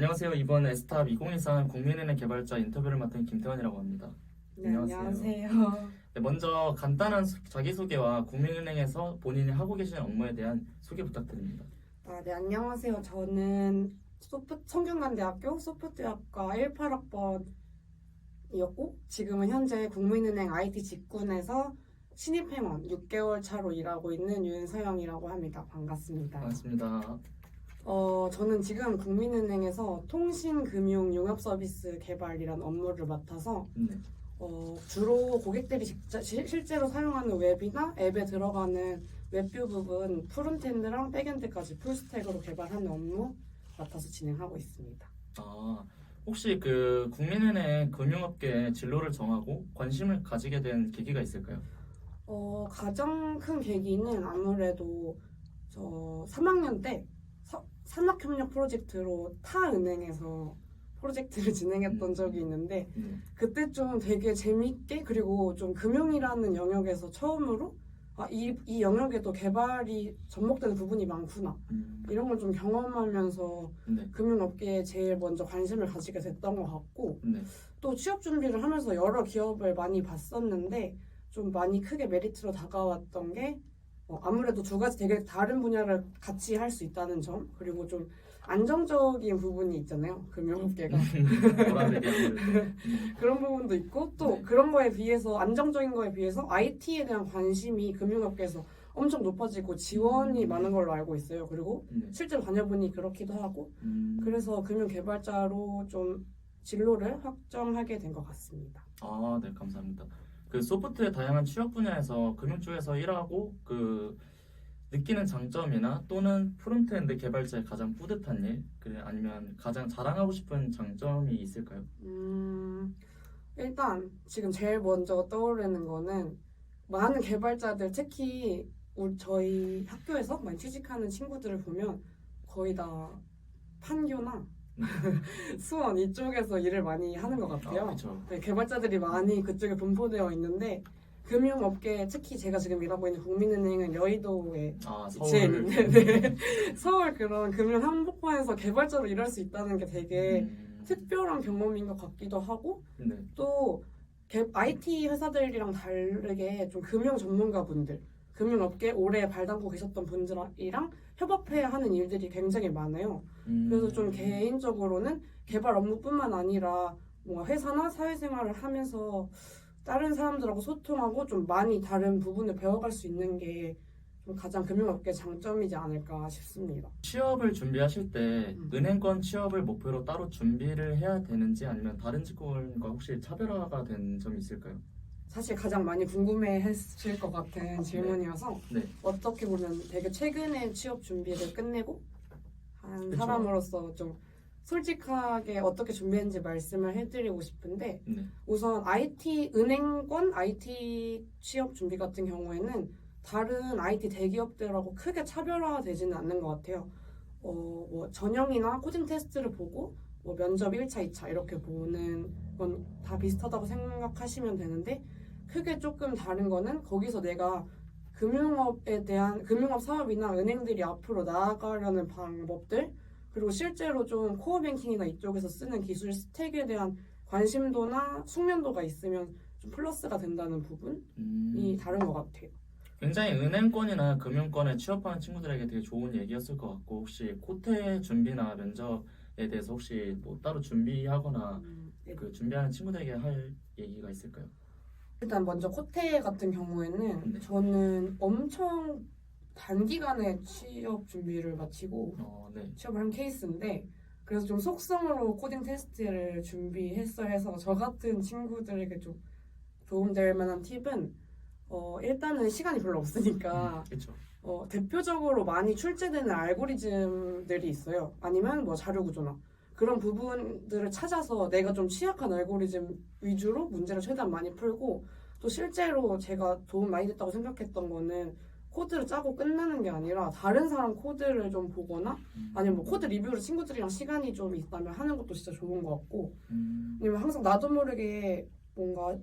안녕하세요. 이번 에스탑 2023 국민은행 개발자 인터뷰를 맡은 김태환이라고 합니다. 네, 안녕하세요. 네, 먼저 간단한 자기소개와 국민은행에서 본인이 하고 계신 업무에 대한 소개 부탁드립니다. 네, 안녕하세요. 저는 성균관대학교 소프트웨어학과 18학번이었고 지금은 현재 국민은행 IT 직군에서 신입행원 6개월 차로 일하고 있는 윤서영이라고 합니다. 반갑습니다. 반갑습니다. 저는 지금 국민은행에서 통신금융융합서비스 개발이라는 업무를 맡아서 네. 주로 고객들이 실제로 사용하는 웹이나 앱에 들어가는 웹뷰 부분 프론트엔드랑 백엔드까지 풀스택으로 개발하는 업무 맡아서 진행하고 있습니다. 혹시 그 국민은행 금융업계 진로를 정하고 관심을 가지게 된 계기가 있을까요? 가장 큰 계기는 아무래도 저 3학년 때 산학협력 프로젝트로 타 은행에서 프로젝트를 진행했던 적이 있는데 그때 좀 되게 재밌게 그리고 좀 금융이라는 영역에서 처음으로 이 영역에도 개발이 접목되는 부분이 많구나 이런 걸 좀 경험하면서 네. 금융업계에 제일 먼저 관심을 가지게 됐던 것 같고 네. 또 취업 준비를 하면서 여러 기업을 많이 봤었는데 좀 많이 크게 메리트로 다가왔던 게 아무래도 두 가지 되게 다른 분야를 같이 할 수 있다는 점 그리고 좀 안정적인 부분이 있잖아요 금융업계가 그런 부분도 있고 또 네. 그런 거에 비해서 안정적인 거에 비해서 IT에 대한 관심이 금융업계에서 엄청 높아지고 지원이 많은 걸로 알고 있어요. 그리고 실제로 다녀보니 그렇기도 하고 그래서 금융개발자로 좀 진로를 확정하게 된 것 같습니다. 네, 감사합니다. 그 소프트웨어 다양한 취업 분야에서 금융 쪽에서 일하고 그 느끼는 장점이나 또는 프론트엔드 개발자의 가장 뿌듯한 일, 아니면 가장 자랑하고 싶은 장점이 있을까요? 일단 지금 제일 먼저 떠오르는 거는 많은 개발자들 특히 저희 학교에서 많이 취직하는 친구들을 보면 거의 다 판교나 수원 이쪽에서 일을 많이 하는 것 같아요. 그렇죠. 네, 개발자들이 많이 그쪽에 분포되어 있는데 금융업계 특히 제가 지금 일하고 있는 국민은행은 여의도에 위치해 있는데 네. 서울 그런 금융 한복판에서 개발자로 일할 수 있다는 게 되게 특별한 경험인 것 같기도 하고 또 IT 회사들이랑 다르게 좀 금융 전문가분들 금융업계 오래 발 담고 계셨던 분들이랑 협업해야 하는 일들이 굉장히 많아요. 그래서 좀 개인적으로는 개발 업무뿐만 아니라 뭔가 회사나 사회생활을 하면서 다른 사람들하고 소통하고 좀 많이 다른 부분을 배워갈 수 있는 게 좀 가장 금융업계 장점이지 않을까 싶습니다. 취업을 준비하실 때 은행권 취업을 목표로 따로 준비를 해야 되는지 아니면 다른 직군과 혹시 차별화가 된 점이 있을까요? 사실 가장 많이 궁금해했을 것 같은 질문이어서 네. 어떻게 보면 되게 최근에 취업 준비를 끝내고 한 그쵸. 사람으로서 좀 솔직하게 어떻게 준비했는지 말씀을 해드리고 싶은데 우선 은행권 IT 취업 준비 같은 경우에는 다른 IT 대기업들하고 크게 차별화되지는 않는 것 같아요. 뭐 전형이나 코딩 테스트를 보고 뭐 면접 1차, 2차 이렇게 보는 건 다 비슷하다고 생각하시면 되는데 크게 조금 다른 거는 거기서 내가 금융업 사업이나 은행들이 앞으로 나아가려는 방법들 그리고 실제로 좀 코어 뱅킹이나 이쪽에서 쓰는 기술 스택에 대한 관심도나 숙련도가 있으면 좀 플러스가 된다는 부분이 다른 것 같아요. 굉장히 은행권이나 금융권에 취업하는 친구들에게 되게 좋은 얘기였을 것 같고 혹시 코테 준비나 면접에 대해서 혹시 뭐 따로 준비하거나 그 준비하는 친구들에게 할 얘기가 있을까요? 일단 먼저 코테 같은 경우에는 저는 엄청 단기간에 취업 준비를 마치고 취업을 한 케이스인데 그래서 좀 속성으로 코딩 테스트를 준비했어야 해서 저 같은 친구들에게 좀 도움될 만한 팁은 일단은 시간이 별로 없으니까 대표적으로 많이 출제되는 알고리즘들이 있어요. 아니면 뭐 자료 구조나 그런 부분들을 찾아서 내가 좀 취약한 알고리즘 위주로 문제를 최대한 많이 풀고 또 실제로 제가 도움 많이 됐다고 생각했던 거는 코드를 짜고 끝나는 게 아니라 다른 사람 코드를 좀 보거나 아니면 뭐 코드 리뷰를 친구들이랑 시간이 좀 있다면 하는 것도 진짜 좋은 것 같고 아니면 항상 나도 모르게 뭔가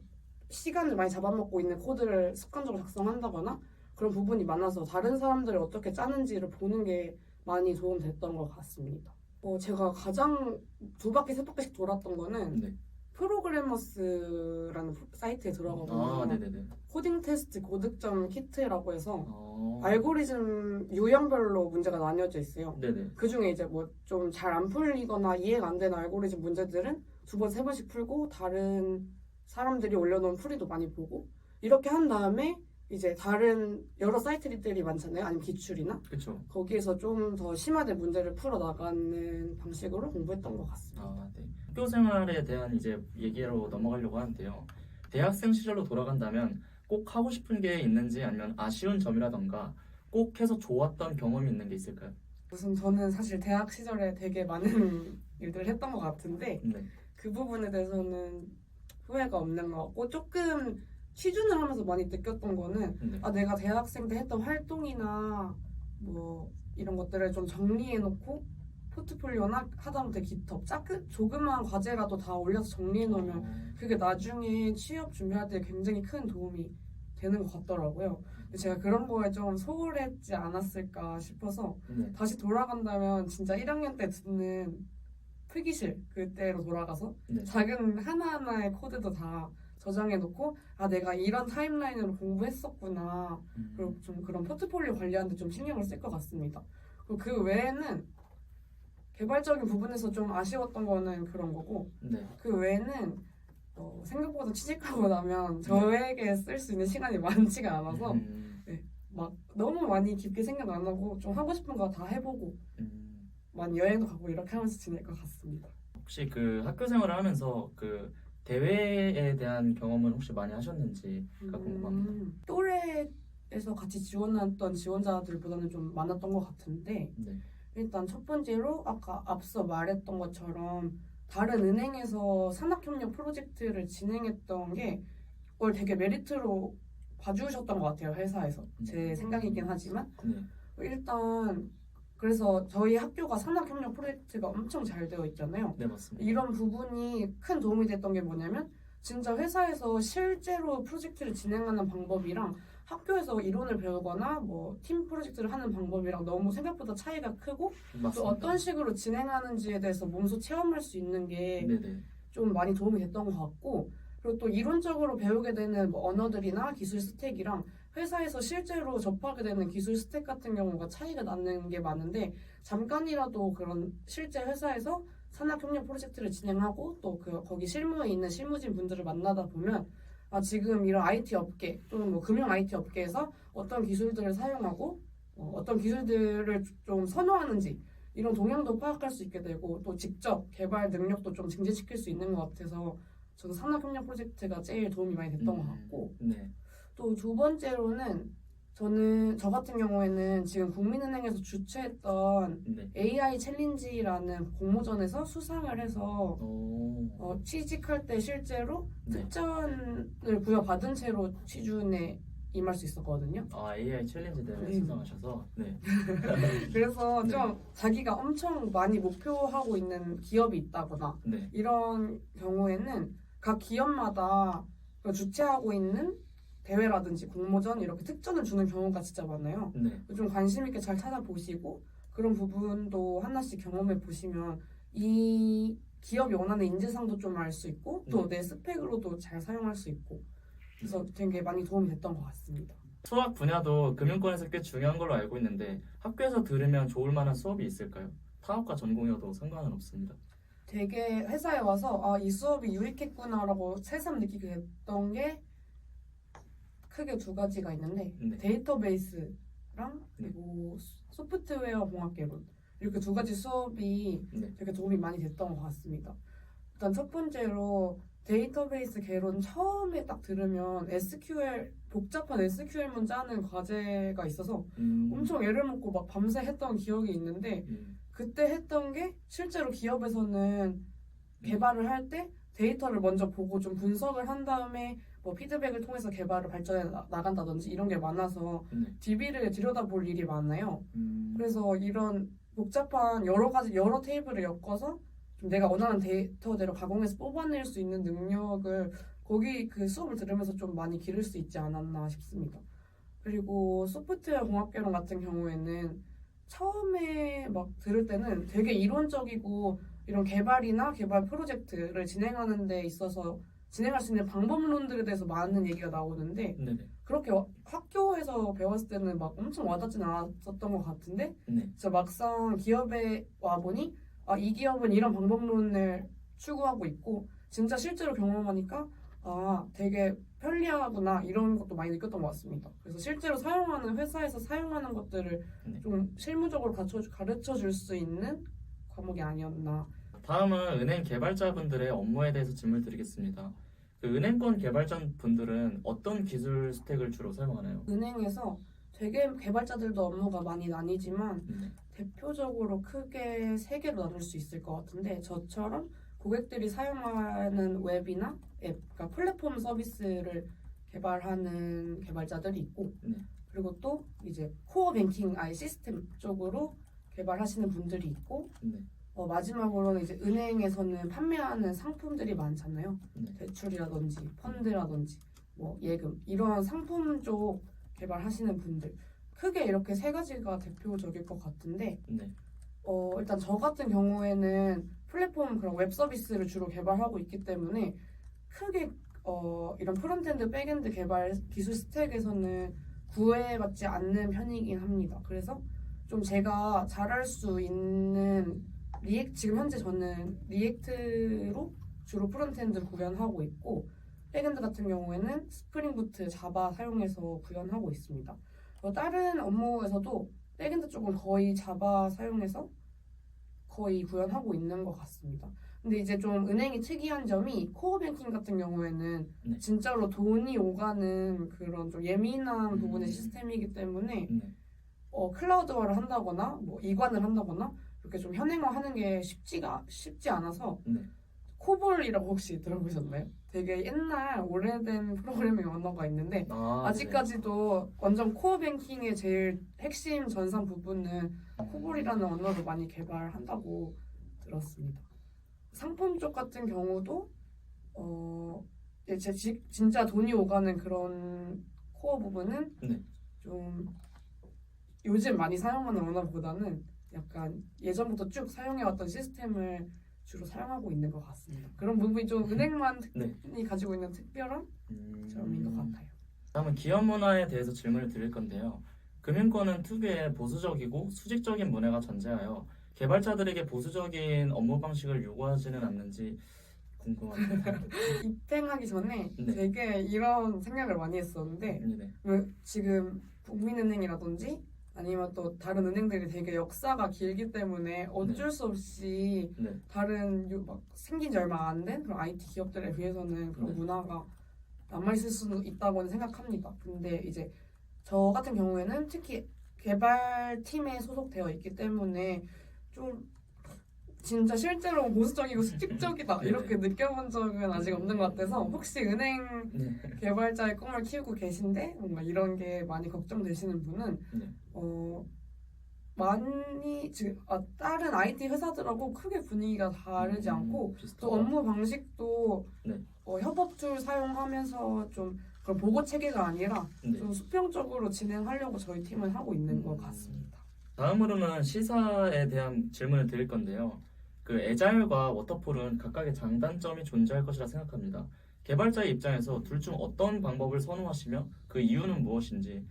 시간을 많이 잡아먹고 있는 코드를 습관적으로 작성한다거나 그런 부분이 많아서 다른 사람들이 어떻게 짜는지를 보는 게 많이 도움됐던 것 같습니다. 제가 가장 2바퀴 3바퀴씩 돌았던 거는 네. 프로그래머스라는 사이트에 들어가보면 네네네. 코딩 테스트 고득점 키트라고 해서 어. 알고리즘 유형별로 문제가 나뉘어져 있어요. 네네. 그 중에 이제 뭐 좀 잘 안 풀리거나 이해가 안 되는 알고리즘 문제들은 2번, 3번씩 풀고 다른 사람들이 올려놓은 풀이도 많이 보고 이렇게 한 다음에 이제 다른 여러 사이트들이 많잖아요. 아니면 기출이나 그렇죠. 거기에서 좀 더 심화된 문제를 풀어 나가는 방식으로 공부했던 것 같습니다. 네. 학교 생활에 대한 이제 얘기로 넘어가려고 하는데요. 대학생 시절로 돌아간다면 꼭 하고 싶은 게 있는지 아니면 아쉬운 점이라던가 꼭 해서 좋았던 경험이 있는 게 있을까요? 우선 저는 사실 대학 시절에 되게 많은 일들을 했던 것 같은데 네. 그 부분에 대해서는 후회가 없는 것 같고 조금 취준을 하면서 많이 느꼈던 거는 네. 내가 대학생 때 했던 활동이나 뭐 이런 것들을 좀 정리해놓고 포트폴리오나 하다못해 깃허브 조그마한 과제라도 다 올려서 정리해놓으면 그게 나중에 취업 준비할 때 굉장히 큰 도움이 되는 것 같더라고요. 근데 제가 그런 거에 좀 소홀했지 않았을까 싶어서 네. 다시 돌아간다면 진짜 1학년 때 듣는 필기실 그때로 돌아가서 네. 작은 하나하나의 코드도 다 저장해놓고 내가 이런 타임라인으로 공부했었구나. 그리고 좀 그런 포트폴리오 관리하는데 좀 신경을 쓸 것 같습니다. 그리고 그 외에는 개발적인 부분에서 좀 아쉬웠던 거는 그런 거고 네. 그 외에는 생각보다 취직하고 나면 저에게 쓸 수 있는 시간이 많지가 않아서 막 너무 많이 깊게 생각 안 하고 좀 하고 싶은 거 다 해보고 많이 여행도 가고 이렇게 하면서 지낼 것 같습니다. 혹시 그 학교 생활을 하면서 그 대회에 대한 경험은 혹시 많이 하셨는지가 궁금합니다. 또래에서 같이 지원했던 지원자들보다는 좀 많았던 것 같은데 네. 일단 첫 번째로 아까 앞서 말했던 것처럼 다른 은행에서 산학협력 프로젝트를 진행했던 게 그걸 되게 메리트로 봐주셨던 것 같아요. 회사에서. 제 생각이긴 하지만 네. 일단 그래서 저희 학교가 산학협력 프로젝트가 엄청 잘 되어 있잖아요. 네, 맞습니다. 이런 부분이 큰 도움이 됐던 게 뭐냐면 진짜 회사에서 실제로 프로젝트를 진행하는 방법이랑 학교에서 이론을 배우거나 뭐 팀 프로젝트를 하는 방법이랑 너무 생각보다 차이가 크고 맞습니다. 또 어떤 식으로 진행하는지에 대해서 몸소 체험할 수 있는 게 네네. 좀 많이 도움이 됐던 것 같고 그리고 또 이론적으로 배우게 되는 뭐 언어들이나 기술 스택이랑 회사에서 실제로 접하게 되는 기술 스택 같은 경우가 차이가 나는 게 많은데 잠깐이라도 그런 실제 회사에서 산학협력 프로젝트를 진행하고 또 거기 실무에 있는 실무진 분들을 만나다 보면 지금 이런 IT 업계 또는 뭐 금융 IT 업계에서 어떤 기술들을 사용하고 어떤 기술들을 좀 선호하는지 이런 동향도 파악할 수 있게 되고 또 직접 개발 능력도 좀 증진시킬 수 있는 것 같아서 저는 산학협력 프로젝트가 제일 도움이 많이 됐던 것 같고 네. 또 두 번째로는 저 같은 경우에는 지금 국민은행에서 주최했던 네. AI 챌린지라는 공모전에서 수상을 해서 취직할 때 실제로 네. 특전을 부여받은 채로 취준에 임할 수 있었거든요. AI 챌린지 대회 수상하셔서 네. 그래서 좀 자기가 엄청 많이 목표하고 있는 기업이 있다거나 네. 이런 경우에는 각 기업마다 주최하고 있는 대회라든지 공모전 이렇게 특전을 주는 경우가 진짜 많아요. 네. 좀 관심 있게 잘 찾아보시고 그런 부분도 하나씩 경험해 보시면 이 기업이 원하는 인재상도 좀 알 수 있고 또 내 스펙으로도 잘 사용할 수 있고 그래서 되게 많이 도움이 됐던 것 같습니다. 수학 분야도 금융권에서 꽤 중요한 걸로 알고 있는데 학교에서 들으면 좋을 만한 수업이 있을까요? 타학과 전공이어도 상관은 없습니다. 되게 회사에 와서 이 수업이 유익했구나라고 새삼 느끼게 됐던 게 크게 두 가지가 있는데 데이터베이스랑 그리고 소프트웨어 공학개론 이렇게 두 가지 수업이 되게 도움이 많이 됐던 것 같습니다. 일단 첫 번째로 데이터베이스 개론 처음에 딱 들으면 복잡한 SQL문 짜는 과제가 있어서 엄청 애를 먹고 막 밤새 했던 기억이 있는데 그때 했던 게 실제로 기업에서는 개발을 할 때 데이터를 먼저 보고 좀 분석을 한 다음에 뭐 피드백을 통해서 개발을 발전해 나간다든지 이런 게 많아서 DB를 들여다볼 일이 많아요. 그래서 이런 복잡한 여러 테이블을 엮어서 좀 내가 원하는 데이터대로 가공해서 뽑아낼 수 있는 능력을 거기 그 수업을 들으면서 좀 많이 기를 수 있지 않았나 싶습니다. 그리고 소프트웨어 공학개론 같은 경우에는 처음에 막 들을 때는 되게 이론적이고 이런 개발이나 개발 프로젝트를 진행하는 데 있어서 진행할 수 있는 방법론들에 대해서 많은 얘기가 나오는데 네네. 그렇게 학교에서 배웠을 때는 막 엄청 와닿진 않았었던 것 같은데 네. 진짜 막상 기업에 와보니 이 기업은 이런 방법론을 추구하고 있고 진짜 실제로 경험하니까 되게 편리하구나 이런 것도 많이 느꼈던 것 같습니다. 그래서 실제로 사용하는 회사에서 사용하는 것들을 네. 좀 실무적으로 가르쳐 줄 수 있는 과목이 아니었나. 다음은 은행 개발자분들의 업무에 대해서 질문을 드리겠습니다. 그 은행권 개발자분들은 어떤 기술 스택을 주로 사용하나요? 은행에서 되게 개발자들도 업무가 많이 나뉘지만 네. 대표적으로 크게 세 개로 나눌 수 있을 것 같은데 저처럼 고객들이 사용하는 웹이나 앱, 그러니까 플랫폼 서비스를 개발하는 개발자들이 있고 네. 그리고 또 이제 코어 뱅킹 아예 시스템 쪽으로 개발하시는 분들이 있고 네. 마지막으로는 이제 은행에서는 판매하는 상품들이 많잖아요. 네. 대출이라든지 펀드라든지 뭐 예금 이런 상품 쪽 개발하시는 분들 크게 이렇게 세 가지가 대표적일 것 같은데 네. 일단 저 같은 경우에는 플랫폼 그런 웹 서비스를 주로 개발하고 있기 때문에 크게 이런 프론트엔드 백엔드 개발 기술 스택에서는 구애받지 않는 편이긴 합니다. 그래서 좀 제가 잘할 수 있는 지금 현재 저는 리액트로 주로 프론트엔드 구현하고 있고 백엔드 같은 경우에는 스프링 부트 자바 사용해서 구현하고 있습니다. 다른 업무에서도 백엔드 쪽은 거의 자바 사용해서 거의 구현하고 있는 것 같습니다. 근데 이제 좀 은행이 특이한 점이 코어 뱅킹 같은 경우에는 네. 진짜로 돈이 오가는 그런 좀 예민한 부분의 시스템이기 때문에 네. 클라우드화를 한다거나 뭐 이관을 한다거나 이렇게 좀 현행화하는 게 쉽지 않아서 네. 코볼이라고 혹시 들어보셨나요? 되게 옛날 오래된 프로그래밍 언어가 있는데 아직까지도 완전 코어 뱅킹의 제일 핵심 전산 부분은 코볼이라는 언어를 많이 개발한다고 들었습니다. 상품 쪽 같은 경우도 진짜 돈이 오가는 그런 코어 부분은 네. 좀 요즘 많이 사용하는 언어보다는 약간 예전부터 쭉 사용해왔던 시스템을 주로 사용하고 있는 것 같습니다. 그런 부분이 좀 은행만 네. 가지고 있는 특별한 점인 것 같아요. 다음은 기업 문화에 대해서 질문을 드릴 건데요. 금융권은 특유의 보수적이고 수직적인 문화가 존재하여 개발자들에게 보수적인 업무 방식을 요구하지는 않는지 궁금합니다. 입행하기 전에 네. 되게 이런 생각을 많이 했었는데 네. 지금 국민은행이라든지 아니면 또 다른 은행들이 되게 역사가 길기 때문에 어쩔 수 없이 다른 막 생긴 지 얼마 안 된 그런 IT 기업들에 비해서는 그런 문화가 남아있을 수 있다고는 생각합니다. 근데 이제 저 같은 경우에는 특히 개발팀에 소속되어 있기 때문에 좀 진짜 실제로 보수적이고 수직적이다 이렇게 느껴본 적은 아직 없는 것 같아서 혹시 은행 개발자의 꿈을 키우고 계신데 뭔가 이런 게 많이 걱정되시는 분은 많이 지금 다른 IT 회사들하고 크게 분위기가 다르지 않고 또 업무 방식도 협업 툴 사용하면서 좀 그런 보고 체계가 아니라 좀 수평적으로 진행하려고 저희 팀은 하고 있는 것 같습니다. 다음으로는 시사에 대한 질문을 드릴 건데요. 그 애자일과 워터폴은 각각의 장단점이 존재할 것이라 생각합니다. 개발자의 입장에서 둘 중 어떤 방법을 선호하시며 그 이유는 무엇인지,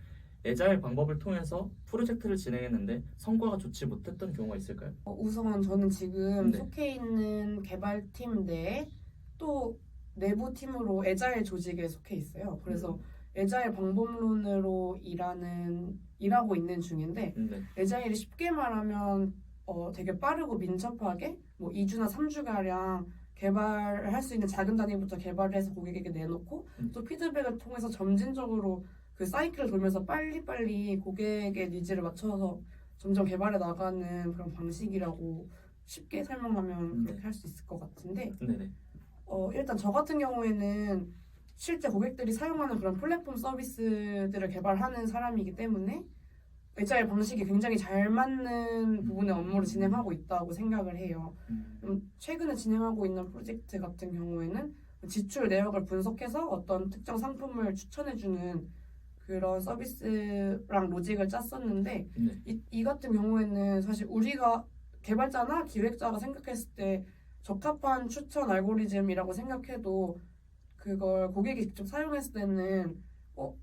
애자일 방법을 통해서 프로젝트를 진행했는데 성과가 좋지 못했던 경우가 있을까요? 우선 저는 지금 속해 있는 개발팀 내에 또 내부 팀으로 애자일 조직에 속해 있어요. 그래서 애자일 방법론으로 일하고 있는 중인데 애자일이 쉽게 말하면 되게 빠르고 민첩하게 뭐 2주나 3주가량 개발할 수 있는 작은 단위부터 개발을 해서 고객에게 내놓고 또 피드백을 통해서 점진적으로 그 사이클을 돌면서 빨리빨리 고객의 니즈를 맞춰서 점점 개발해 나가는 그런 방식이라고 쉽게 설명하면 그렇게 할 수 있을 것 같은데 일단 저 같은 경우에는 실제 고객들이 사용하는 그런 플랫폼 서비스들을 개발하는 사람이기 때문에 애자일 방식이 굉장히 잘 맞는 부분의 업무를 진행하고 있다고 생각을 해요. 최근에 진행하고 있는 프로젝트 같은 경우에는 지출 내역을 분석해서 어떤 특정 상품을 추천해주는 그런 서비스랑 로직을 짰었는데 네. 이 같은 경우에는 사실 우리가 개발자나 기획자가 생각했을 때 적합한 추천 알고리즘이라고 생각해도 그걸 고객이 직접 사용했을 때는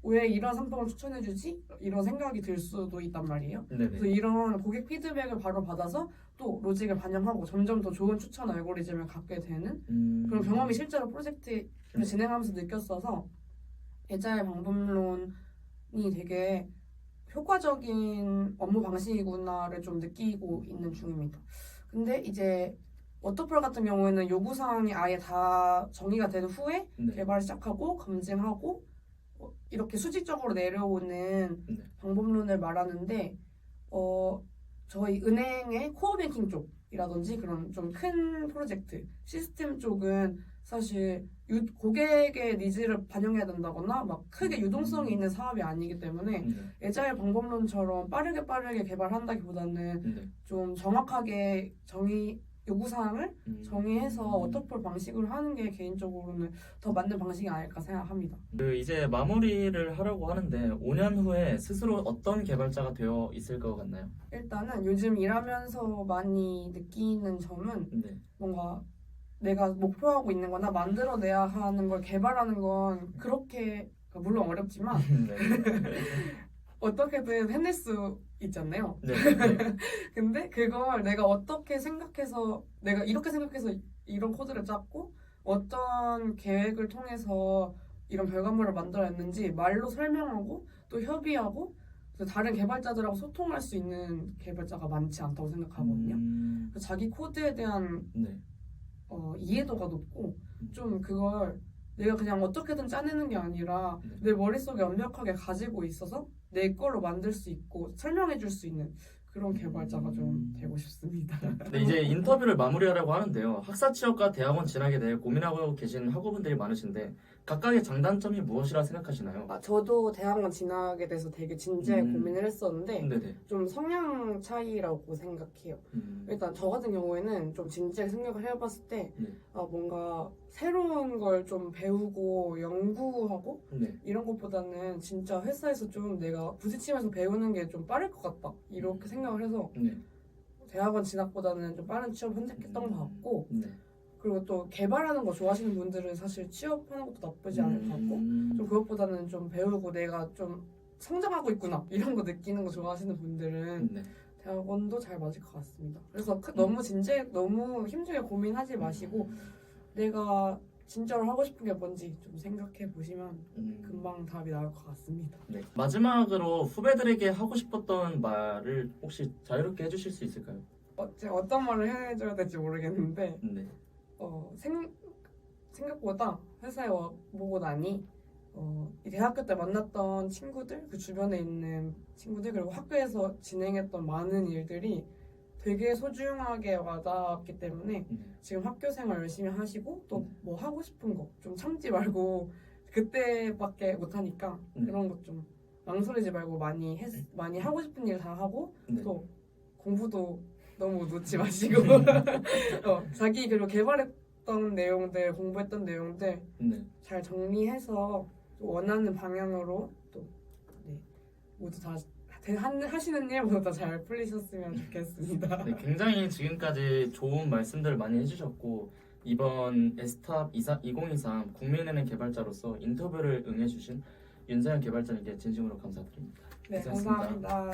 왜 이런 상품을 추천해주지? 이런 생각이 들 수도 있단 말이에요. 네네. 그래서 이런 고객 피드백을 바로 받아서 또 로직을 반영하고 점점 더 좋은 추천 알고리즘을 갖게 되는 그런 경험이 실제로 프로젝트를 진행하면서 느꼈어서 애자일 방법론이 되게 효과적인 업무 방식이구나를 좀 느끼고 있는 중입니다. 근데 이제 워터폴 같은 경우에는 요구사항이 아예 다 정의가 된 후에 네. 개발을 시작하고 검증하고 이렇게 수직적으로 내려오는 네. 방법론을 말하는데 저희 은행의 코어뱅킹 쪽이라든지 그런 좀 큰 프로젝트 시스템 쪽은 사실 고객의 니즈를 반영해야 된다거나 막 크게 유동성이 있는 사업이 아니기 때문에 애자일 방법론처럼 빠르게 개발한다기보다는 네. 좀 정확하게 요구사항을 정의해서 워터폴 방식으로 하는 게 개인적으로는 더 맞는 방식이 아닐까 생각합니다. 이제 마무리를 하려고 하는데 5년 후에 스스로 어떤 개발자가 되어 있을 것 같나요? 일단은 요즘 일하면서 많이 느끼는 점은 네. 뭔가 내가 목표하고 있는 거나 만들어내야 하는 걸 개발하는 건 그렇게 물론 어렵지만 네. 어떻게든 해낼 수 있잖아요. 네. 근데 그걸 내가 어떻게 생각해서 내가 이렇게 생각해서 이런 코드를 짰고 어떤 계획을 통해서 이런 결과물을 만들어냈는지 말로 설명하고 또 협의하고 다른 개발자들하고 소통할 수 있는 개발자가 많지 않다고 생각하거든요. 자기 코드에 대한 네. 이해도가 높고 좀 그걸 내가 그냥 어떻게든 짜내는 게 아니라 내 머릿속에 완벽하게 가지고 있어서 내 걸로 만들 수 있고 설명해 줄 수 있는 그런 개발자가 좀 되고 싶습니다. 네, 이제 인터뷰를 마무리하려고 하는데요. 학사 취업과 대학원 진학에 대해 고민하고 계신 학우분들이 많으신데 각각의 장단점이 무엇이라 생각하시나요? 저도 대학원 진학에 대해서 되게 진지하게 고민을 했었는데 네네. 좀 성향 차이라고 생각해요. 일단 저 같은 경우에는 좀 진지하게 생각을 해봤을 때 뭔가 새로운 걸 좀 배우고 연구하고 이런 것보다는 진짜 회사에서 좀 내가 부딪히면서 배우는 게 좀 빠를 것 같다 이렇게 생각을 해서 대학원 진학보다는 좀 빠른 취업 선택했던 것 같고 그리고 또 개발하는 거 좋아하시는 분들은 사실 취업하는 것도 나쁘지 않을 것 같고 좀 그것보다는 좀 배우고 내가 좀 성장하고 있구나 이런 거 느끼는 거 좋아하시는 분들은 대학원도 잘 맞을 것 같습니다. 그래서 너무 너무 힘들게 고민하지 마시고 내가 진짜로 하고 싶은 게 뭔지 좀 생각해 보시면 금방 답이 나올 것 같습니다. 네. 마지막으로 후배들에게 하고 싶었던 말을 혹시 자유롭게 해주실 수 있을까요? 제가 어떤 말을 해줘야 될지 모르겠는데 네. 생각보다 회사에 와보고 나니 이 대학교 때 만났던 친구들, 그 주변에 있는 친구들 그리고 학교에서 진행했던 많은 일들이 되게 소중하게 와닿았기 때문에 지금 학교 생활 열심히 하시고 또 뭐 하고 싶은 거 좀 참지 말고 그때밖에 못하니까 그런 것 좀 망설이지 말고 많이 하고 싶은 일 다 하고 또 공부도 너무 놓지 마시고 자기 그리고 개발했던 내용들 공부했던 내용들 잘 정리해서 원하는 방향으로 또 모두 다 하시는 일 모두 다 잘 풀리셨으면 좋겠습니다. 네, 굉장히 지금까지 좋은 말씀들을 많이 해주셨고 이번 에스탑 2023 국민은행 개발자로서 인터뷰를 응해주신 윤세현 개발자님께 진심으로 감사드립니다. 네, 고생하셨습니다. 감사합니다.